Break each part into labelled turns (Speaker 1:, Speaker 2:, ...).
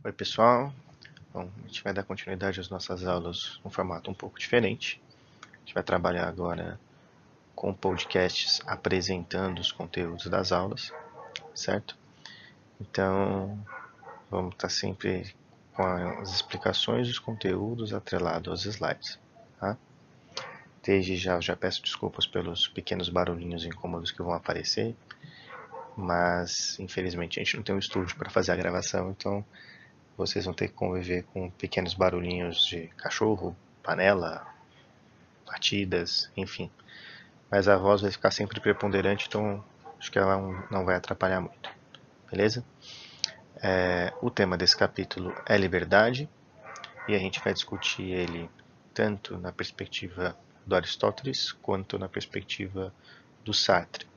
Speaker 1: Oi pessoal, bom, a gente vai dar continuidade às nossas aulas num formato um pouco diferente. A gente vai trabalhar agora com podcasts apresentando os conteúdos das aulas, certo? Então, vamos estar sempre com as explicações dos conteúdos atrelados aos slides, tá? Desde já, eu já peço desculpas pelos pequenos barulhinhos incômodos que vão aparecer, mas infelizmente a gente não tem um estúdio para fazer a gravação, então vocês vão ter que conviver com pequenos barulhinhos de cachorro, panela, batidas, enfim. Mas a voz vai ficar sempre preponderante, então acho que ela não vai atrapalhar muito. Beleza? O tema desse capítulo é liberdade, e a gente vai discutir ele tanto na perspectiva do Aristóteles quanto na perspectiva do Sartre.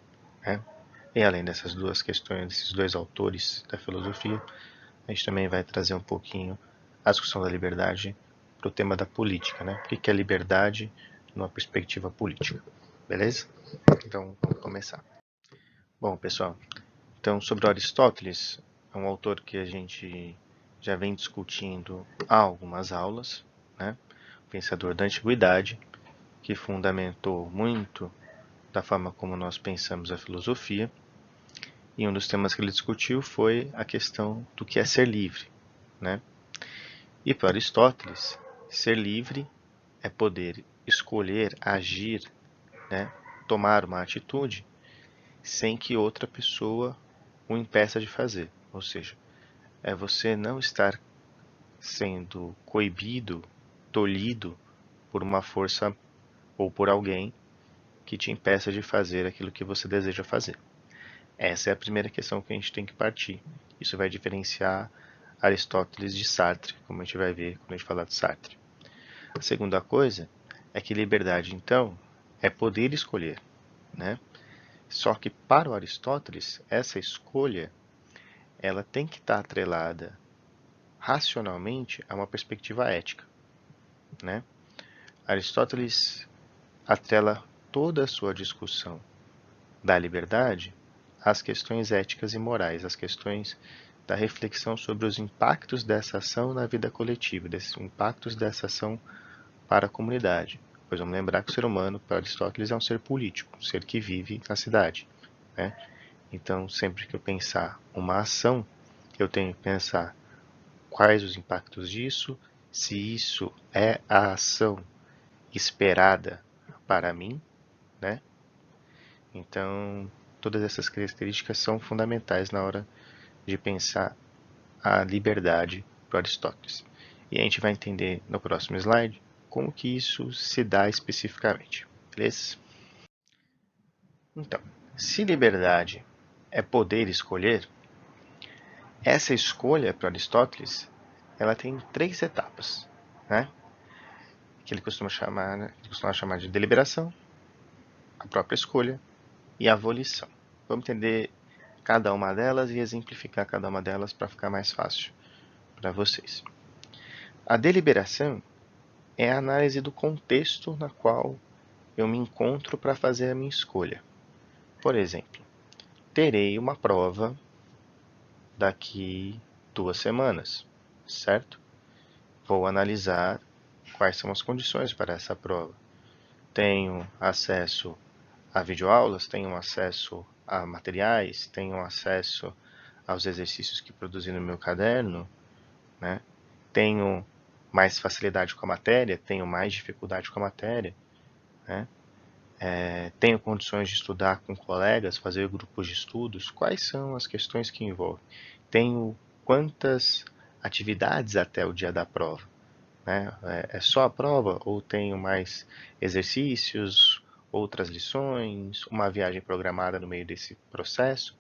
Speaker 1: Né? E além dessas duas questões, desses dois autores da filosofia, a gente também vai trazer um pouquinho a discussão da liberdade para o tema da política, né? O que é liberdade numa perspectiva política, beleza? Então, vamos começar. Bom, pessoal, então sobre Aristóteles, é um autor que a gente já vem discutindo há algumas aulas, né? Pensador da antiguidade, que fundamentou muito da forma como nós pensamos a filosofia, e um dos temas que ele discutiu foi a questão do que é ser livre, né? E para Aristóteles, ser livre é poder escolher agir, né, tomar uma atitude sem que outra pessoa o impeça de fazer. Ou seja, é você não estar sendo coibido, tolhido por uma força ou por alguém que te impeça de fazer aquilo que você deseja fazer. Essa é a primeira questão que a gente tem que partir. Isso vai diferenciar Aristóteles de Sartre, como a gente vai ver quando a gente falar de Sartre. A segunda coisa é que liberdade, então, é poder escolher, né? Só que para o Aristóteles, essa escolha ela tem que estar atrelada racionalmente a uma perspectiva ética, né? Aristóteles atrela toda a sua discussão da liberdade às questões éticas e morais, às questões da reflexão sobre os impactos dessa ação na vida coletiva, desses impactos dessa ação para a comunidade. Pois vamos lembrar que o ser humano, para Aristóteles, é um ser político, um ser que vive na cidade, né? Então, sempre que eu pensar uma ação, eu tenho que pensar quais os impactos disso, se isso é a ação esperada para mim, né? Então, todas essas características são fundamentais na hora de pensar a liberdade para Aristóteles. E a gente vai entender no próximo slide como que isso se dá especificamente, beleza? Então, se liberdade é poder escolher, essa escolha para Aristóteles ela tem três etapas, né? Que ele costuma chamar de deliberação, a própria escolha e a volição. Vamos entender cada uma delas e exemplificar cada uma delas para ficar mais fácil para vocês. A deliberação é a análise do contexto na qual eu me encontro para fazer a minha escolha. Por exemplo, terei uma prova daqui 2 semanas, certo? Vou analisar quais são as condições para essa prova. Tenho acesso a videoaulas, tenho acesso a materiais, tenho acesso aos exercícios que produzi no meu caderno, né? Tenho mais facilidade com a matéria, tenho mais dificuldade com a matéria, né? Tenho condições de estudar com colegas, fazer grupos de estudos. Quais são as questões que envolvem? Tenho quantas atividades até o dia da prova? Né? É só a prova ou tenho mais exercícios, outras lições, uma viagem programada no meio desse processo?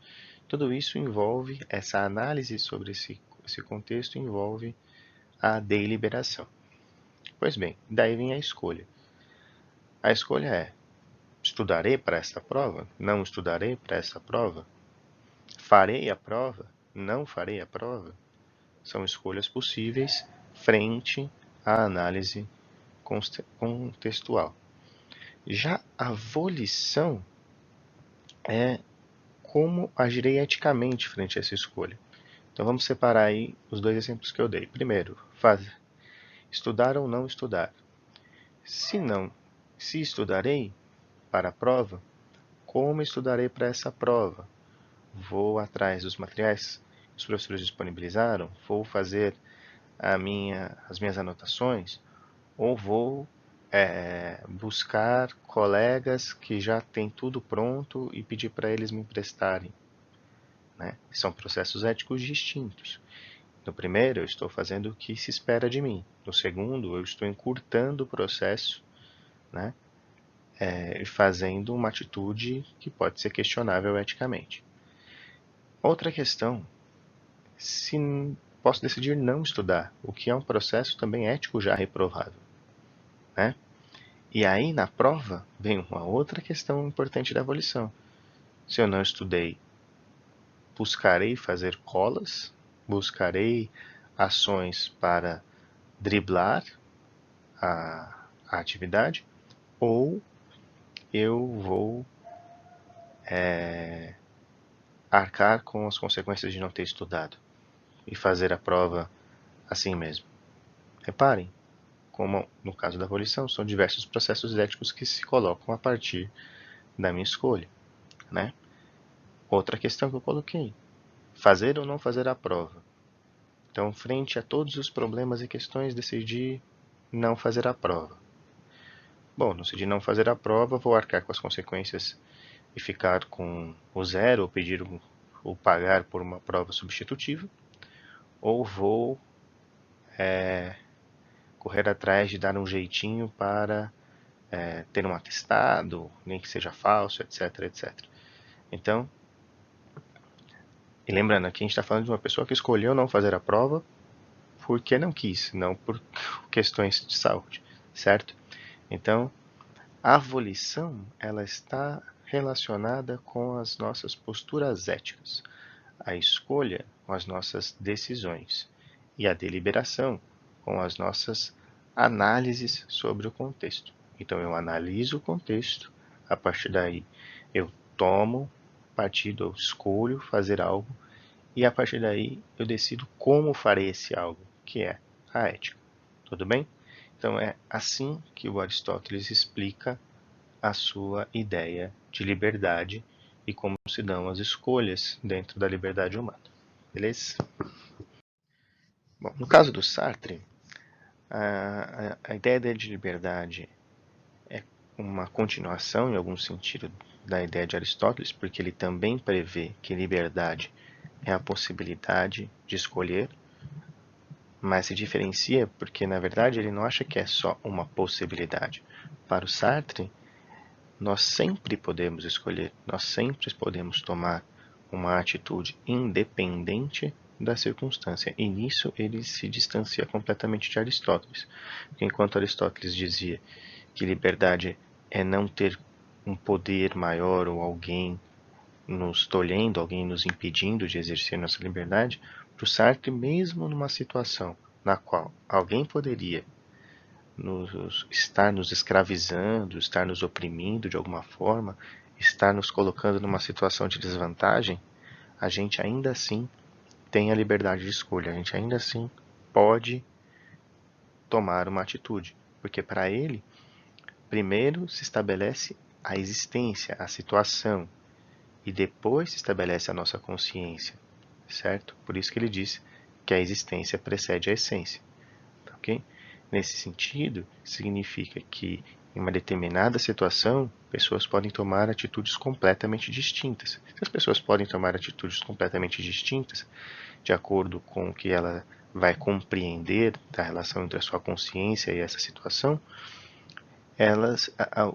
Speaker 1: Tudo isso envolve, essa análise sobre esse contexto envolve a deliberação. Pois bem, daí vem a escolha. A escolha é: estudarei para essa prova? Não estudarei para essa prova? Farei a prova? Não farei a prova? São escolhas possíveis frente à análise contextual. Já a volição é como agirei eticamente frente a essa escolha. Então vamos separar aí os dois exemplos que eu dei. Primeiro, estudar ou não estudar. Se estudarei para a prova, como estudarei para essa prova? Vou atrás dos materiais que os professores disponibilizaram? Vou fazer as minhas anotações? Ou vou buscar colegas que já têm tudo pronto e pedir para eles me emprestarem? Né? São processos éticos distintos. No primeiro, eu estou fazendo o que se espera de mim. No segundo, eu estou encurtando o processo, né? Fazendo uma atitude que pode ser questionável eticamente. Outra questão, se posso decidir não estudar, o que é um processo também ético já reprovável, né? E aí, na prova, vem uma outra questão importante da abolição. Se eu não estudei, buscarei fazer colas, buscarei ações para driblar a atividade, ou eu vou arcar com as consequências de não ter estudado e fazer a prova assim mesmo. Reparem, como no caso da abolição, são diversos processos éticos que se colocam a partir da minha escolha, né? Outra questão que eu coloquei, fazer ou não fazer a prova. Então, frente a todos os problemas e questões, decidi não fazer a prova. Bom, decidi não fazer a prova, vou arcar com as consequências e ficar com o zero, ou pedir ou pagar por uma prova substitutiva, ou vou correr atrás de dar um jeitinho para ter um atestado, nem que seja falso, etc, etc. Então, e lembrando, aqui a gente está falando de uma pessoa que escolheu não fazer a prova porque não quis, não por questões de saúde, certo? Então, a abolição, ela está relacionada com as nossas posturas éticas, a escolha com as nossas decisões e a deliberação com as nossas análises sobre o contexto. Então eu analiso o contexto, a partir daí eu tomo partido, eu escolho fazer algo e a partir daí eu decido como farei esse algo, que é a ética. Tudo bem? Então é assim que o Aristóteles explica a sua ideia de liberdade e como se dão as escolhas dentro da liberdade humana. Beleza? Bom, no caso do Sartre, a ideia dele de liberdade é uma continuação, em algum sentido, da ideia de Aristóteles, porque ele também prevê que liberdade é a possibilidade de escolher, mas se diferencia porque, na verdade, ele não acha que é só uma possibilidade. Para o Sartre, nós sempre podemos escolher, nós sempre podemos tomar uma atitude independente da circunstância. E nisso ele se distancia completamente de Aristóteles. Porque enquanto Aristóteles dizia que liberdade é não ter um poder maior ou alguém nos tolhendo, alguém nos impedindo de exercer nossa liberdade, para o Sartre, mesmo numa situação na qual alguém poderia estar nos escravizando, estar nos oprimindo de alguma forma, estar nos colocando numa situação de desvantagem, a gente ainda assim tem a liberdade de escolha, a gente ainda assim pode tomar uma atitude, porque para ele, primeiro se estabelece a existência, a situação, e depois se estabelece a nossa consciência, certo? Por isso que ele diz que a existência precede a essência, tá ok? Nesse sentido, significa que em uma determinada situação, pessoas podem tomar atitudes completamente distintas. Se as pessoas podem tomar atitudes completamente distintas, de acordo com o que ela vai compreender da relação entre a sua consciência e essa situação,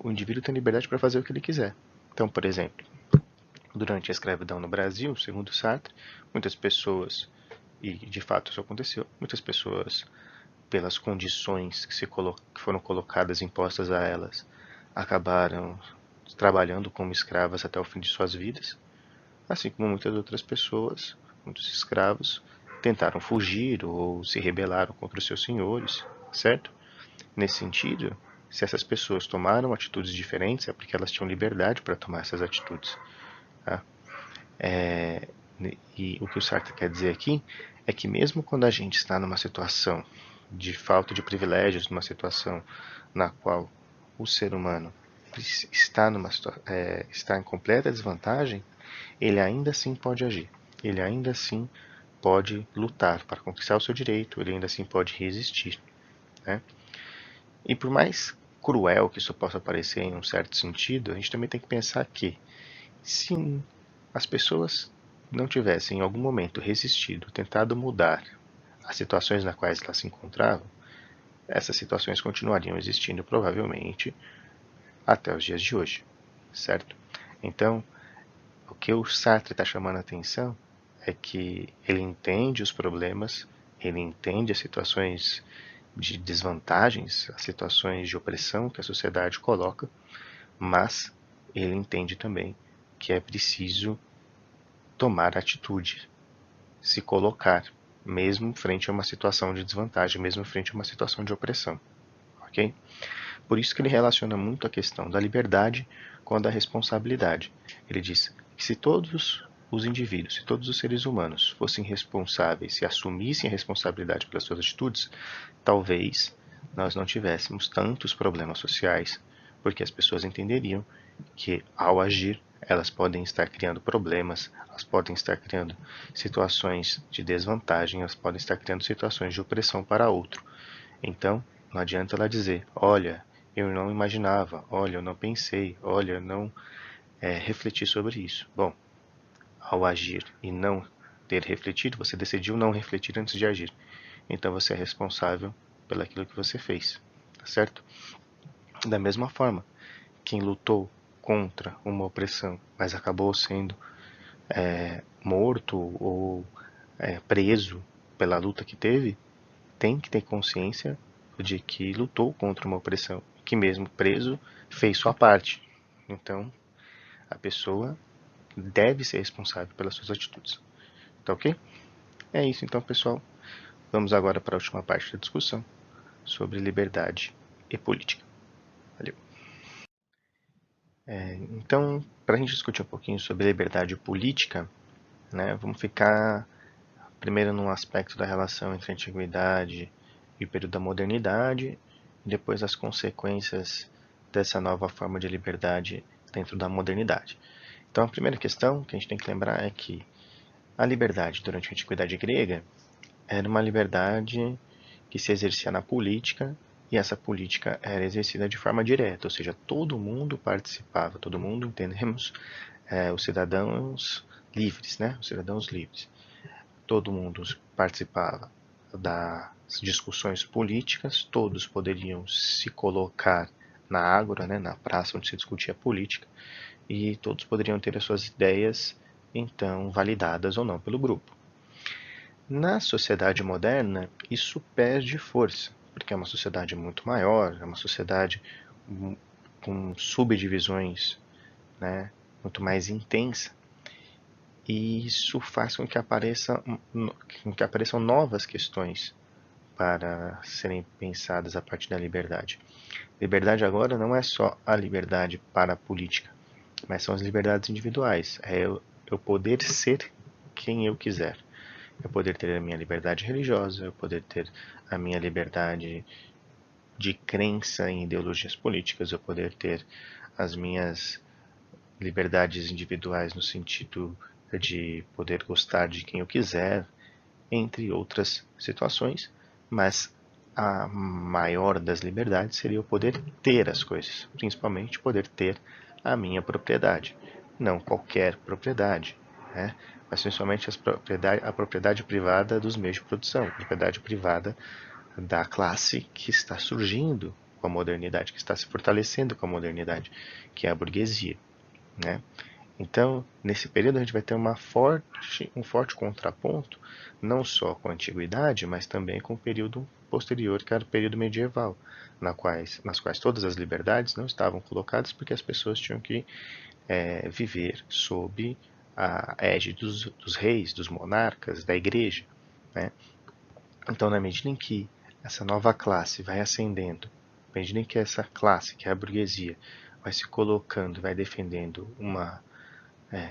Speaker 1: o indivíduo tem liberdade para fazer o que ele quiser. Então, por exemplo, durante a escravidão no Brasil, segundo Sartre, muitas pessoas, e de fato isso aconteceu, muitas pessoas, pelas condições que foram colocadas, impostas a elas, acabaram trabalhando como escravas até o fim de suas vidas, assim como muitas outras pessoas, muitos escravos, tentaram fugir ou se rebelaram contra os seus senhores, certo? Nesse sentido, se essas pessoas tomaram atitudes diferentes, é porque elas tinham liberdade para tomar essas atitudes. Tá? E o que o Sartre quer dizer aqui é que mesmo quando a gente está numa situação de falta de privilégios, numa situação na qual o ser humano está em completa desvantagem, ele ainda assim pode agir, ele ainda assim pode lutar para conquistar o seu direito, ele ainda assim pode resistir, né? E por mais cruel que isso possa parecer em um certo sentido, a gente também tem que pensar que se as pessoas não tivessem em algum momento resistido, tentado mudar as situações nas quais elas se encontravam, essas situações continuariam existindo provavelmente até os dias de hoje, certo? Então, o que o Sartre está chamando a atenção é que ele entende os problemas, ele entende as situações de desvantagens, as situações de opressão que a sociedade coloca, mas ele entende também que é preciso tomar atitude, se colocar, mesmo frente a uma situação de desvantagem, mesmo frente a uma situação de opressão, ok? Por isso que ele relaciona muito a questão da liberdade com a da responsabilidade. Ele diz que se todos os indivíduos, se todos os seres humanos fossem responsáveis, se assumissem a responsabilidade pelas suas atitudes, talvez nós não tivéssemos tantos problemas sociais, porque as pessoas entenderiam que ao agir elas podem estar criando problemas, elas podem estar criando situações de desvantagem, elas podem estar criando situações de opressão para outro. Então, não adianta ela dizer, olha, eu não imaginava, olha, eu não pensei, olha, eu não refleti sobre isso. Bom, ao agir e não ter refletido, você decidiu não refletir antes de agir. Então você é responsável pelaquilo que você fez, tá certo? Da mesma forma, quem lutou contra uma opressão, mas acabou sendo morto ou preso pela luta que teve, tem que ter consciência de que lutou contra uma opressão, que mesmo preso fez sua parte. Então, a pessoa deve ser responsável pelas suas atitudes. Tá ok? É isso então, pessoal. Vamos agora para a última parte da discussão sobre liberdade e política. Valeu. Então, para a gente discutir um pouquinho sobre liberdade política, né, vamos ficar primeiro num aspecto da relação entre a antiguidade e o período da modernidade, e depois as consequências dessa nova forma de liberdade dentro da modernidade. Então, a primeira questão que a gente tem que lembrar é que a liberdade durante a antiguidade grega era uma liberdade que se exercia na política, e essa política era exercida de forma direta, ou seja, todo mundo participava, todo mundo, entendemos, os cidadãos livres, né? Os cidadãos livres. Todo mundo participava das discussões políticas, todos poderiam se colocar na ágora, né, na praça onde se discutia política, e todos poderiam ter as suas ideias, então, validadas ou não pelo grupo. Na sociedade moderna, isso perde força, porque é uma sociedade muito maior, é uma sociedade com subdivisões, né, muito mais intensa, e isso faz com que apareçam novas questões para serem pensadas a partir da liberdade. Liberdade agora não é só a liberdade para a política, mas são as liberdades individuais. É eu poder ser quem eu quiser. Eu poder ter a minha liberdade religiosa, eu poder ter a minha liberdade de crença em ideologias políticas, eu poder ter as minhas liberdades individuais no sentido de poder gostar de quem eu quiser, entre outras situações, mas a maior das liberdades seria eu poder ter as coisas, principalmente poder ter a minha propriedade, não qualquer propriedade, né? Mas principalmente a propriedade privada dos meios de produção, a propriedade privada da classe que está surgindo com a modernidade, que está se fortalecendo com a modernidade, que é a burguesia, né? Então, nesse período a gente vai ter um forte contraponto, não só com a antiguidade, mas também com o período posterior, que era o período medieval, nas quais todas as liberdades não estavam colocadas porque as pessoas tinham que viver sob a égide dos reis, dos monarcas, da igreja, né? Então, na medida em que essa nova classe vai ascendendo, na medida em que essa classe, que é a burguesia, vai se colocando, vai defendendo uma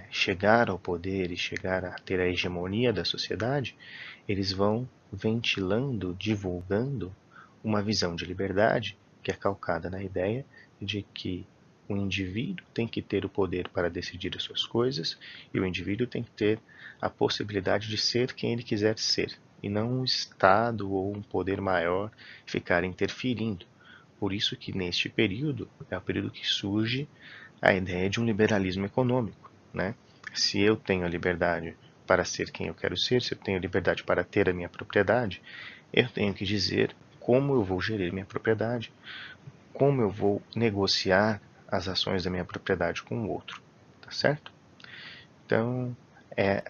Speaker 1: chegar ao poder e chegar a ter a hegemonia da sociedade, eles vão ventilando, divulgando uma visão de liberdade que é calcada na ideia de que o indivíduo tem que ter o poder para decidir as suas coisas e o indivíduo tem que ter a possibilidade de ser quem ele quiser ser, e não um Estado ou um poder maior ficar interferindo. Por isso que neste período é o período que surge a ideia de um liberalismo econômico, né? Se eu tenho a liberdade para ser quem eu quero ser, se eu tenho a liberdade para ter a minha propriedade, eu tenho que dizer como eu vou gerir minha propriedade, como eu vou negociar as ações da minha propriedade com o outro, tá certo? Então, é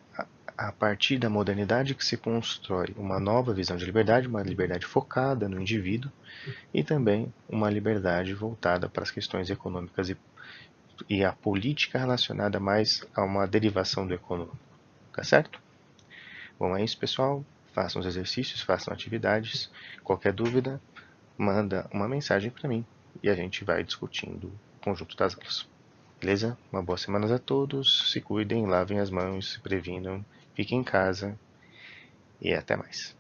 Speaker 1: a partir da modernidade que se constrói uma nova visão de liberdade, uma liberdade focada no indivíduo e também uma liberdade voltada para as questões econômicas e a política relacionada mais a uma derivação do econômico, tá certo? Bom, é isso, pessoal. Façam os exercícios, façam atividades. Qualquer dúvida, manda uma mensagem para mim e a gente vai discutindo o conjunto das aulas. Beleza? Uma boa semana a todos. Se cuidem, lavem as mãos, se previnam, fiquem em casa e até mais.